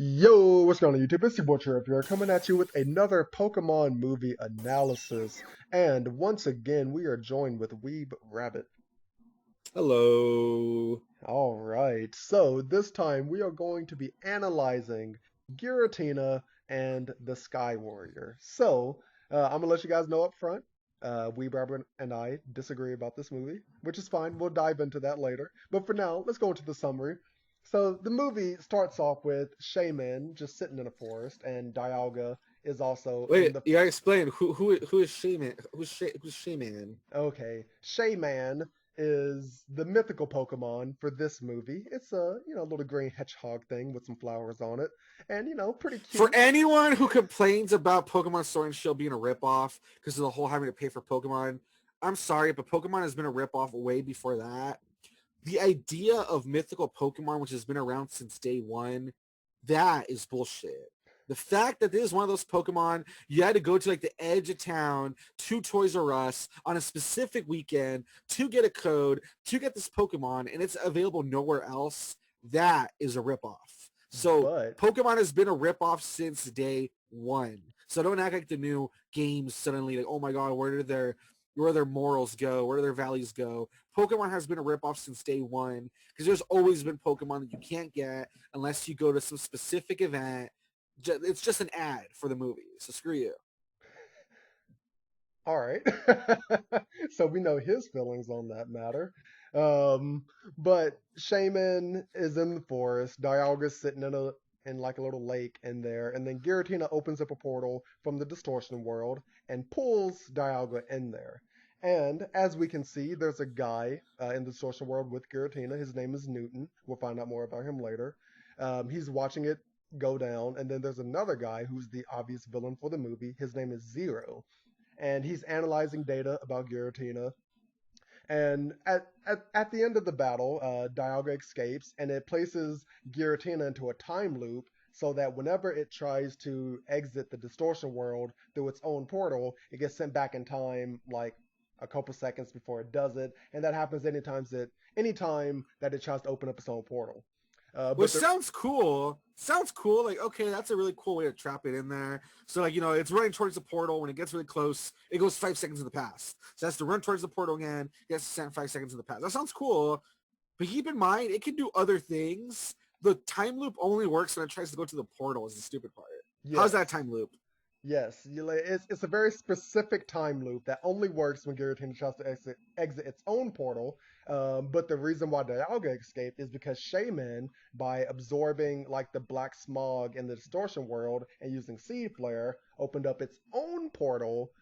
Yo, what's going on YouTube? It's your boy Charific here, coming at you with another Pokemon movie analysis. And once again, we are joined with Weeb Rabbit. Hello. Alright, so this time we are going to be analyzing Giratina and the Sky Warrior. I'm gonna let you guys know up front, Weeb Rabbit and I disagree about this movie, which is fine. We'll dive into that later. But for now, let's go into the summary. So the movie starts off with Shaymin just sitting in a forest, and Dialga is also in Wait, the. you gotta explain who is Shaymin? Who's Shayman? Okay, Shayman is the mythical Pokemon for this movie. It's a little green hedgehog thing with some flowers on it, and pretty For cute. anyone who complains about Pokemon Sword and Shield being a ripoff because of the whole having to pay for Pokemon, I'm sorry, but Pokemon has been a ripoff way before that. The idea of mythical Pokemon, which has been around since day one, that is bullshit. The fact that this is one of those Pokemon you had to go to like the edge of town to Toys R Us on a specific weekend to get a code to get this Pokemon and it's available nowhere else, that is a ripoff. So But Pokemon has been a ripoff since day one. So don't act like the new games suddenly like, oh my god, where their morals go, where do their values go. Pokemon has been a ripoff since day one because there's always been Pokemon that you can't get unless you go to some specific event. It's just an ad for the movie, so screw you. all right, so we know his feelings on that matter. Um, but Shaman is in the forest. Dialga's sitting in like a little lake in there, and then Giratina opens up a portal from the Distortion world and pulls Dialga in there. And as we can see, there's a guy in the Distortion world with Giratina. His name is Newton. We'll find out more about him later. He's watching it go down, and then there's another guy who's the obvious villain for the movie. His name is Zero, and he's analyzing data about Giratina. And at the end of the battle, Dialga escapes, and it places Giratina into a time loop so that whenever it tries to exit the Distortion world through its own portal, it gets sent back in time like a couple seconds before it does it, and that happens anytime that it tries to open up its own portal. Which But the sounds cool. Sounds cool. Like, okay, that's a really cool way to trap it in there. So, like, it's running towards the portal. When it gets really close, it goes 5 seconds in the past. So that's to run towards the portal again. Gets sent 5 seconds in the past. That sounds cool. But keep in mind, it can do other things. The time loop only works when it tries to go to the portal is the stupid part. How's that yes, time loop? Yes, it's a very specific time loop that only works when Giratina tries to exit its own portal. But the reason why Dialga escaped is because Shaymin, by absorbing like the black smog in the Distortion world and using Seed Flare, opened up its own portal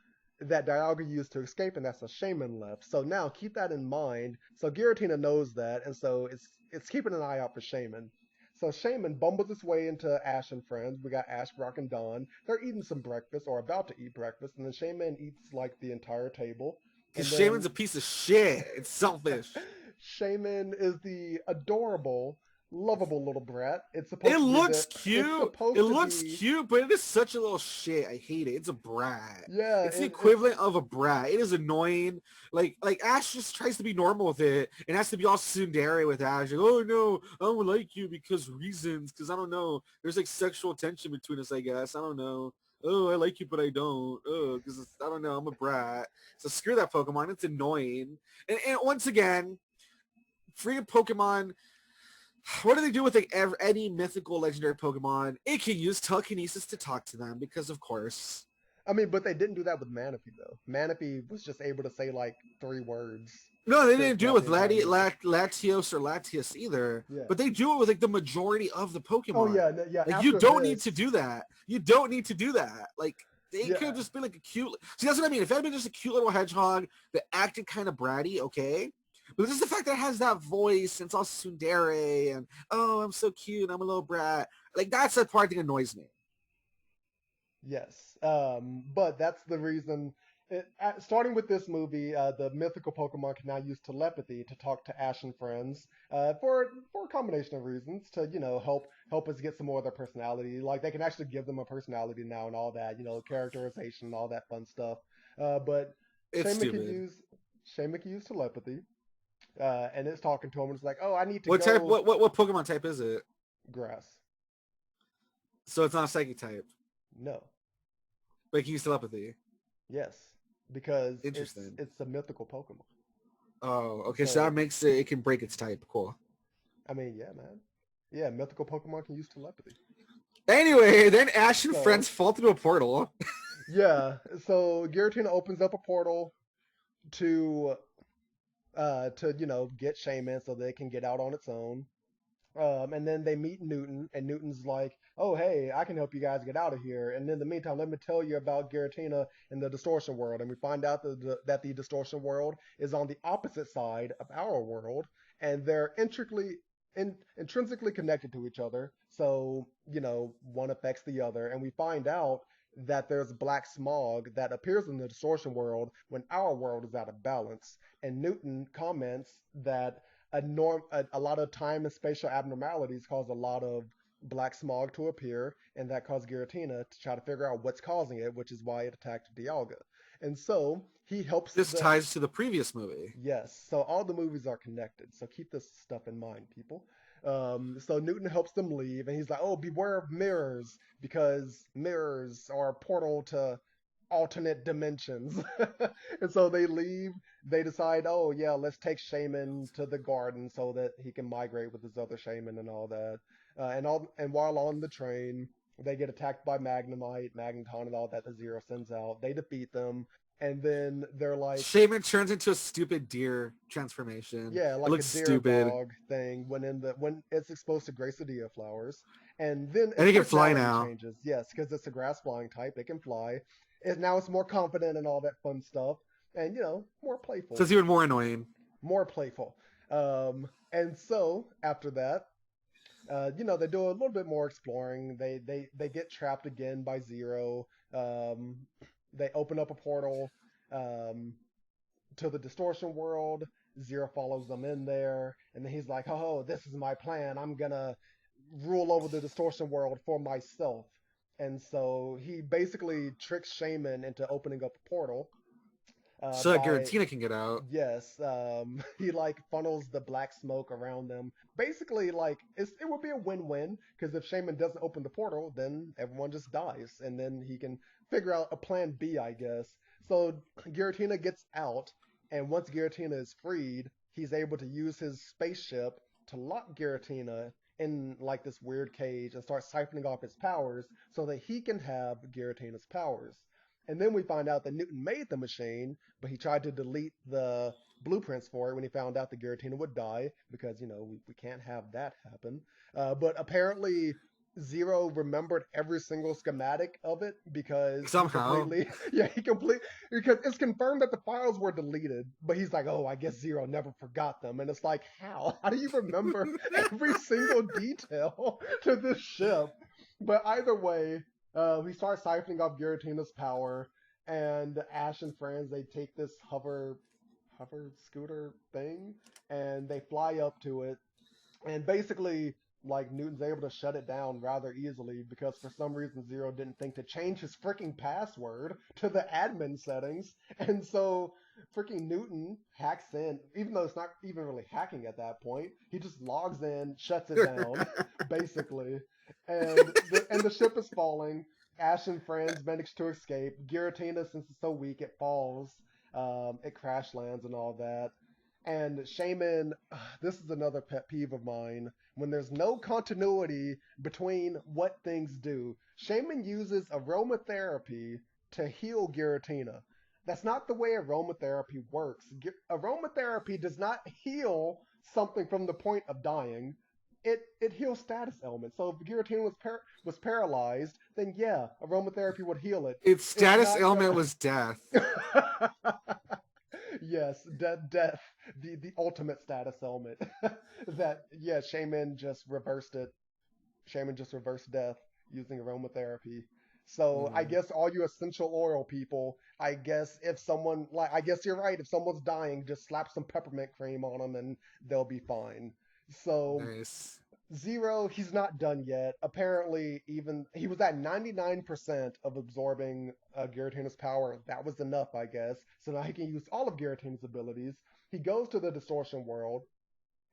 that Dialga used to escape, and that's a Shaymin left. So now keep that in mind. So Giratina knows that, and so it's keeping an eye out for Shaymin. So Shaman bumbles his way into Ash and friends. We got Ash, Brock, and Don. They're eating some breakfast or about to eat breakfast, and then Shaman eats like the entire table. Because And Shaman's a then piece of shit. It's selfish. Shaman is the adorable, lovable little brat. It's It supposed to be looks the. It's cute. It supposed to looks be. cute, but it is such a little shit. I hate it. It's a brat. Yeah, It's the it's equivalent of a brat. It is annoying. Like Ash just tries to be normal with it and has to be all tsundere with Ash. Like, oh no, I don't like you because reasons. Because I don't know. There's like sexual tension between us. I guess I don't know. Oh, I like you, but I don't. Oh, because I don't know. I'm a brat. So screw that Pokemon. It's annoying. And once again, freaking Pokemon, what do they do with like any mythical legendary Pokemon? It can use telekinesis to talk to them because of course. I mean, but they didn't do that with Manaphy though. Manaphy was just able to say like 3 words No, they didn't do it throughout the with entire movie. Latios or Latias either. Yeah. But they do it with like the majority of the Oh Pokemon. yeah, yeah. Like you After don't need to this, do that. You don't need to do that. Like they could yeah. just be like a cute. See, that's what I mean. If it had been just a cute little hedgehog that acted kind of bratty, okay. But this is the fact that it has that voice and it's all tsundere and oh, I'm so cute. I'm a little brat. Like that's the part that annoys me. Yes, but that's the reason. Starting with this movie, the mythical Pokemon can now use telepathy to talk to Ash and friends for a combination of reasons to help us get some more of their personality. Like they can actually give them a personality now and all that, characterization and all that fun stuff. But It's Shaman can stupid. use Shaman can use telepathy, and it's talking to him and it's like, oh, I need to What type? go What Pokemon type is it? grass. So it's not a psychic type, No. but it can use telepathy. Yes. Because it's Interesting. it's a mythical Pokemon. Oh, okay. So that So makes it can break its type. Cool. I mean, yeah, man. Yeah, mythical Pokemon can use telepathy. Anyway, then Ash and So friends fall through a portal. yeah, so Giratina opens up a portal to get Shaymin so they can get out on its own. And then they meet Newton, and Newton's like, "Oh, hey, I can help you guys get out of here." And in the meantime, let me tell you about Giratina and the Distortion world. And we find out that the Distortion world is on the opposite side of our world, and they're intrinsically connected to each other. So, one affects the other. And we find out that there's black smog that appears in the Distortion world when our world is out of balance. And Newton comments that a lot of time and spatial abnormalities cause a lot of black smog to appear, and that caused Giratina to try to figure out what's causing it, which is why it attacked Dialga. And so he helps This the ties to the previous movie. yes, so all the movies are connected. So keep this stuff in mind, people. So Newton helps them leave, and he's like, "Oh, beware of mirrors because mirrors are a portal to alternate dimensions." And so they leave. They decide, "Oh yeah, let's take Shaymin to the garden so that he can migrate with his other Shaymin and all that." And while on the train, they get attacked by Magnemite, Magneton, and all that. The Zero sends out. They defeat them, and then they're like, Shaman turns into a stupid deer transformation. yeah, It like a looks deer stupid. dog thing when it's exposed to Gracidia flowers, and then And its he can fly personality now. changes. Yes, because it's a grass flying type, it can fly. And now it's more confident and all that fun stuff, and more So playful, it's even more annoying. more playful. And so after that, they do a little bit more exploring. They get trapped again by Zero. Um, they open up a portal. Um, to the Distortion world. Zero follows them in there, and then he's like, "Oh, this is my plan. I'm gonna rule over the Distortion world for myself." And so he basically tricks Shaymin into opening up a portal So that by Giratina can get out. yes, he like funnels the black smoke around them. Basically, like it would be a win-win because if Shaymin doesn't open the portal, then everyone just dies, and then he can figure out a plan B, I guess. So Giratina gets out, and once Giratina is freed, he's able to use his spaceship to lock Giratina in like this weird cage and start siphoning off his powers so that he can have Giratina's powers. And then we find out that Newton made the machine, but he tried to delete the blueprints for it when he found out that Giratina would die because we can't have that happen. But apparently Zero remembered every single schematic of it because he Somehow. completely yeah he complete because it's confirmed that the files were deleted, but he's like, "Oh, I guess Zero never forgot them." And it's like, how do you remember every single detail to this ship? But either way, we start siphoning off Giratina's power, and Ash and friends, they take this hover scooter thing, and they fly up to it, and basically, like, Newton's able to shut it down rather easily because for some reason Zero didn't think to change his freaking password to the admin settings, and so freaking Newton hacks in, even though it's not even really hacking at that point. He just logs in, shuts it down, basically, and the ship is falling. Ash and friends manage to escape. Giratina, since it's so weak, it falls. It crash lands and all that. And Shaymin, this is another pet peeve of mine. When there's no continuity between what things do, Shaymin uses aromatherapy to heal Giratina. That's not the way aromatherapy works. Aromatherapy does not heal something from the point of dying. It heals status elements. So if Giratina was paralyzed, then yeah, aromatherapy would heal it. Its It's status not element gonna. was death. Yes, death, the ultimate status element. That yeah, Shaman just reversed death using aromatherapy. So I Mm-hmm. guess all you essential oil people, I guess if someone like I guess you're right. If someone's dying, just slap some peppermint cream on them and they'll be fine. So Nice. Zero, he's not done yet. Apparently, even he was at 99% of absorbing Giratina's power. That was enough, I guess. So now he can use all of Giratina's abilities. He goes to the Distortion world,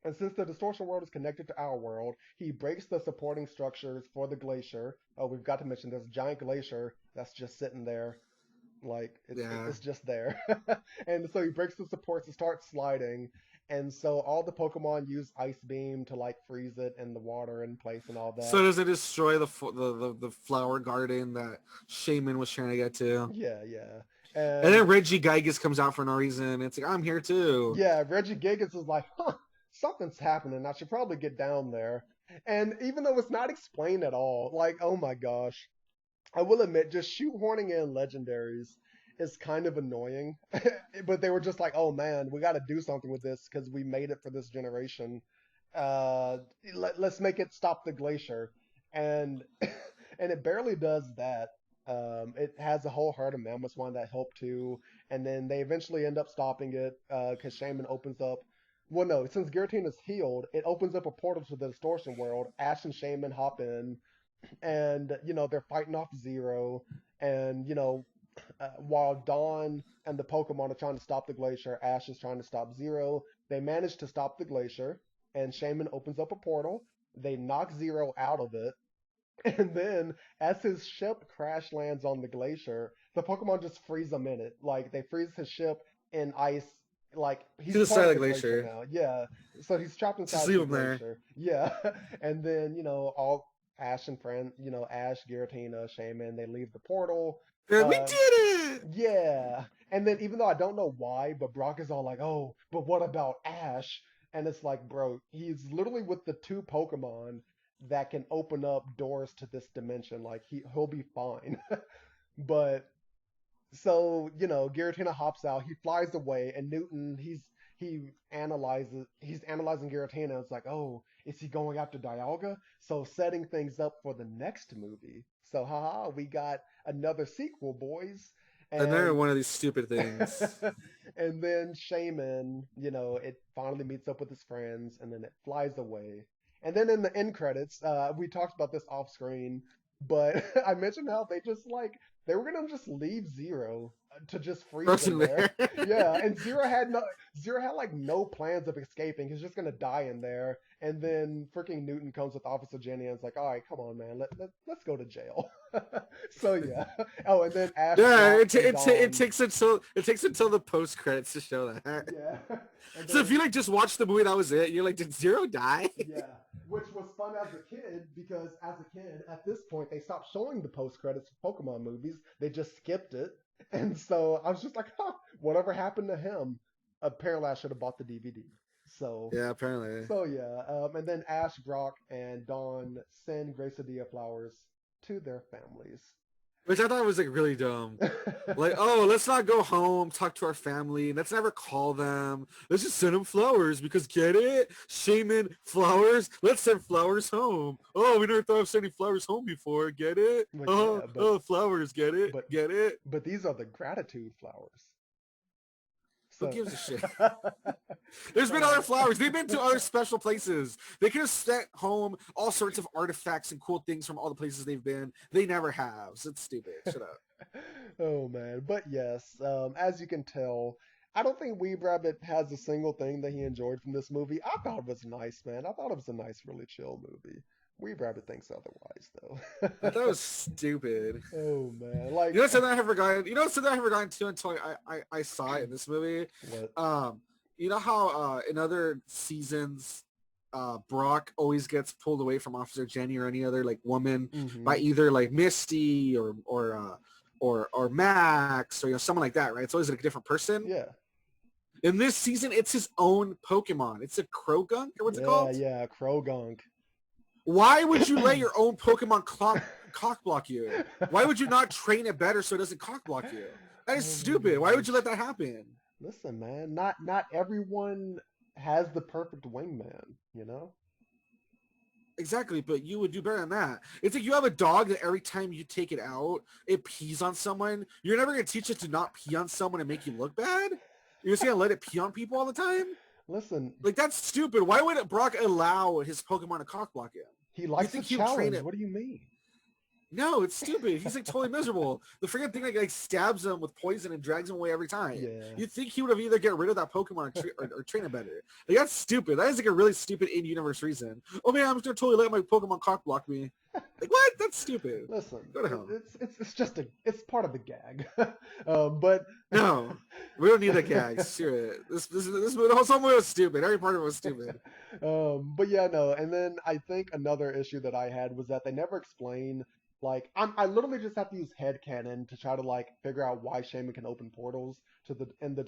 And since the distortion world is connected to our world, he breaks the supporting structures for the glacier. Oh, we've got to mention this giant glacier that's just sitting there, like Yeah. it's just there. And so he breaks the supports and starts sliding. And so all the Pokemon use Ice Beam to like freeze it in the water in place and all So that. does it destroy the flower garden that Shaymin was trying to get to? Yeah, yeah. And then And Reggie Gigas comes out for no reason. It's like, I'm here too. yeah, Reggie Gigas is like, huh, something's happening. I should probably get down there. And even though it's not explained at all, like, oh my gosh, I will admit, just shoehorning in legendaries is kind of annoying. But they were just like, oh man, we got to do something with this because we made it for this generation. Uh, let's make it stop the glacier, and and it barely does that. It has a whole herd of mammoths one that help too, and then they eventually end up stopping it because Shaman opens up. Well, no, since Giratina is healed, it opens up a portal to the distortion world. Ash and Shaman hop in, and they're fighting off Zero, and while Dawn and the Pokemon are trying to stop the glacier, Ash is trying to stop Zero. They manage to stop the glacier, and Shaman opens up a portal. They knock Zero out of it, and then as his ship crash lands on the glacier, the Pokemon just freeze him in it. Like they freeze his ship in ice. Like To he's the part side of of the the glacier glacier. now. Yeah, so he's trapped Just inside leave the him there. glacier. Yeah, and then all Ash and friend, Ash, Giratina, Shaman, they leave the portal. And we Uh, did it! yeah. And then even though I don't know why, but Brock is all like, "Oh, but what about Ash?" And it's like, bro, he's literally with the two Pokemon that can open up doors to this dimension. Like he'll be fine. But so Giratina hops out, he flies away, and Newton he's analyzing Giratina. It's like, oh, is he going after Dialga? So setting things up for the next movie. So haha, we got another sequel, boys. Another And one of these stupid things. and then Shaymin, it finally meets up with his friends, and then it flies away. And then in the end credits, we talked about this off screen, but I mentioned how they were gonna just leave Zero to just freeze him Frozen there. there. Yeah, and Zero had like no plans of escaping. He's just gonna die in there. And then freaking Newton comes with Officer Jenny and it's like, all right, come on, man, let's go to jail. So yeah. Oh, and then Ash, Yeah, Brock, and it Dawn. takes until the post credits to show that. Yeah. And So if then you like just watched the movie, that was it. You're like, did Zero die? yeah, which was fun as a kid because as a kid, at this point, they stopped showing the post credits for Pokemon movies. They just skipped it, and so I was just like, huh, whatever happened to him? Apparently, I should have bought the DVD. So, Yeah, apparently. so yeah, and then Ash, Brock, and Dawn send Gracidia flowers to their families. Which I thought was like really dumb. Like, oh, let's not go home, talk to our family. Let's never call them. Let's just send them flowers because get it? Shaman flowers. Let's send flowers home. Oh, we never thought of sending flowers home before. Get it? But Oh, yeah, oh, flowers. Get it? but Get it? but these are the gratitude flowers. Who So, gives a shit? There's been other uh, flowers. They've been to other special places. They could have sent home all sorts of artifacts and cool things from all the places they've been. They never have. So it's stupid. Shut up. oh man, but yes, as you can tell, I don't think Weeb Rabbit has a single thing that he enjoyed from this movie. I thought it was nice, man. I thought it was a nice, really chill movie. Weeb Rabbit thinks otherwise, I though. thought it was stupid. Oh man, You know something I have forgotten? You know something I have forgotten too until I saw it in this movie? what? Um, you know how in other seasons Brock always gets pulled away from Officer Jenny or any other like woman by Mm-hmm. either like Misty or Max or someone like that, right? It's always like a different person. Yeah, In this season, it's his own Pokemon. It's a Krogunk or what's it yeah, called? yeah. Krogunk. Why would you let your own Pokemon cock block you? Why would you not train it better so it doesn't cock block you? That is Oh my stupid. Why would you gosh. let that happen? Listen, man, not everyone has the perfect wingman, you know? Exactly, but you would do better than that. It's like you have a dog that every time you take it out, it pees on someone. You're never going to teach it to not pee on someone and make you look bad? You're just going to let it pee on people all the time? Listen, Like, that's stupid. Why would Brock allow his Pokemon to cock block him? he You likes a think he'll train challenge. it? What do you mean? No, it's stupid. He's like totally miserable. The freaking thing like stabs him with poison and drags him away every time. Yeah. You'd think he would have either get rid of that Pokemon or train it better. Like that's stupid. That is like a really stupid in-universe reason. Oh man, I'm just gonna totally let my Pokemon cock block me. Like what? That's stupid. Listen, Go to hell. it's just it's part of the gag. But no, we don't need a gag. Sure, this whole movie was stupid. Every part of it was stupid. But yeah, no. And then I think another issue that I had was that they never explain. Like I literally just have to use headcanon to try to like figure out why Shaymin can open portals to the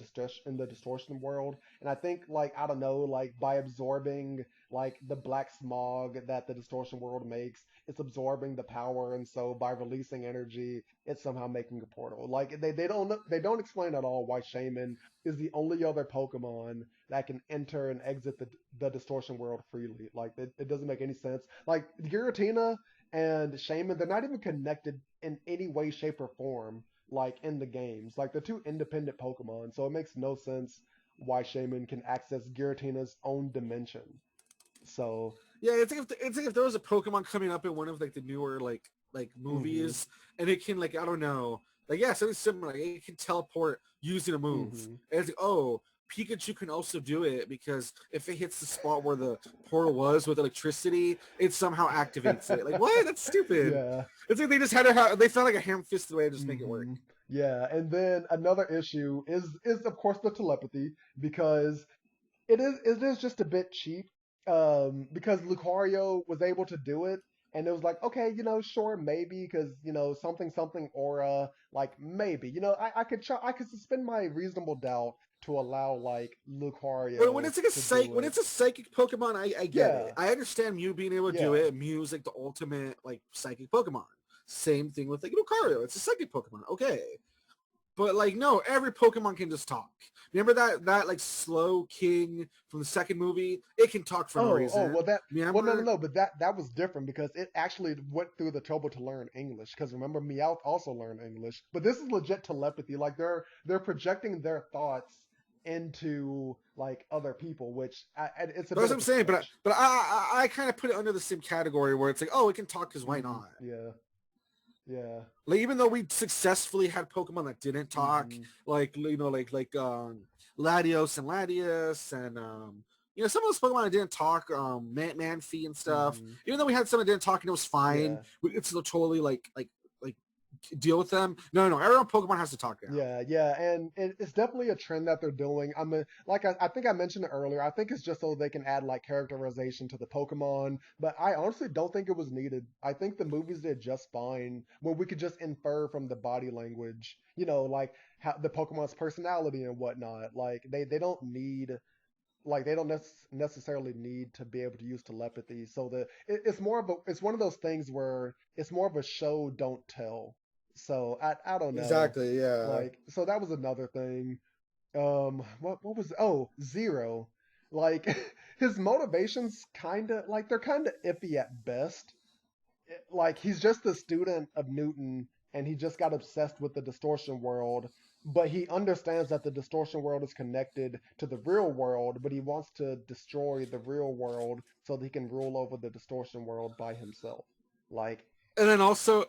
distortion world. And I think like I don't know, like by absorbing like the black smog that the distortion world makes, it's absorbing the power, and so by releasing energy, it's somehow making a portal. Like they don't explain at all why Shaymin is the only other Pokemon that can enter and exit the distortion world freely. Like it doesn't make any sense. Like Giratina and Shaymin, they're not even connected in any way, shape, or form, like in the games. Like they're two independent Pokemon, so it makes no sense why Shaymin can access Giratina's own dimension. So yeah, it's like if there was a Pokemon coming up in one of like the newer like movies, and it can like I don't know, like yeah, something similar. Like, it can teleport using a move, and it's like oh. Pikachu can also do it because if it hits the spot where the portal was with electricity, it somehow activates it. Like what? That's stupid. Yeah. It's like they just had to they found like a ham-fisted way to just make it work. Yeah, and then another issue is of course the telepathy, because it is just a bit cheap. Because Lucario was able to do it, and it was like, okay, sure, maybe, because something aura, like maybe, I could suspend my reasonable doubt to allow like Lucario. When it's like a psychic Pokemon, I get it. I understand Mew being able to do it. Mew's like the ultimate like psychic Pokemon. Same thing with like Lucario. It's a psychic Pokemon. Okay. But like no, every Pokemon can just talk. Remember that like slow king from the second movie? It can talk for no reason. No, but that was different because it actually went through the trouble to learn English. Because remember, Meowth also learned English. But this is legit telepathy. Like they're projecting their thoughts into like other people, which it's a bit. That's what I'm saying. But I kind of put it under the same category where it's like, oh, it can talk because why not? Yeah. Yeah. Like even though we successfully had Pokemon that didn't talk, like like Latios and Latias and some of those Pokemon that didn't talk, Manphy and stuff. Even though we had some that didn't talk and it was fine, it's totally like deal with them. No, everyone Pokemon has to talk now. Yeah, and it's definitely a trend that they're doing. I think I mentioned it earlier. I think it's just so they can add like characterization to the Pokemon, but I honestly don't think it was needed. I think the movies did just fine when we could just infer from the body language, like how the Pokemon's personality and whatnot. Like they don't need. Like they don't necessarily need to be able to use telepathy. So it's more of it's one of those things where it's more of a show don't tell. So I don't know. Exactly, yeah. Like so that was another thing. What was Zero. Like his motivations they're kinda iffy at best. Like he's just a student of Newton and he just got obsessed with the distortion world, but he understands that the distortion world is connected to the real world, but he wants to destroy the real world so that he can rule over the distortion world by himself. Like and then also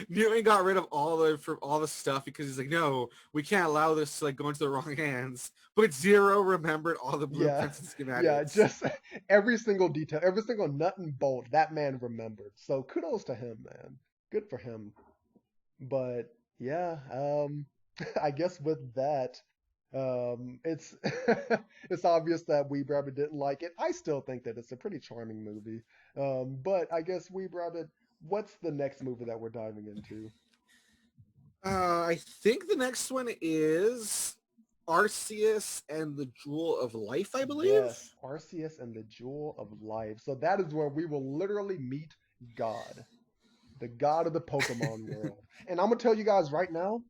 Newton got rid of all the stuff because he's like, no, we can't allow this to like go into the wrong hands. But Zero remembered all the blueprints and schematics. Yeah, just every single detail, every single nut and bolt that man remembered. So kudos to him, man. Good for him. But yeah, I guess with that, it's it's obvious that Weeb Rabbit didn't like it. I still think that it's a pretty charming movie. But I guess Weeb Rabbit, what's the next movie that we're diving into? I think the next one is Arceus and the Jewel of Life, I believe. Yes, Arceus and the Jewel of Life. So that is where we will literally meet God, the God of the Pokemon world. And I'm gonna tell you guys right now,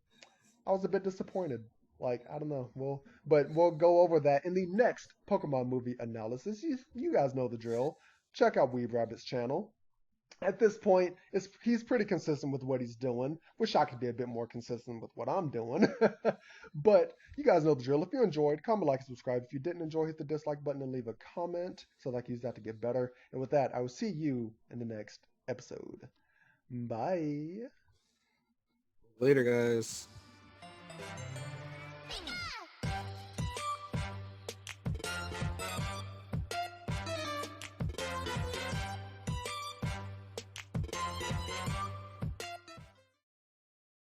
I was a bit disappointed. Like I don't know, but we'll go over that in the next Pokemon movie analysis. You guys know the drill. Check out Weeb Rabbit's channel. At this point, he's pretty consistent with what he's doing. Wish I could be a bit more consistent with what I'm doing. But you guys know the drill. If you enjoyed, comment, like, and subscribe. If you didn't enjoy, hit the dislike button and leave a comment so that I can use that to get better. And with that, I will see you in the next episode. Bye. Later, guys.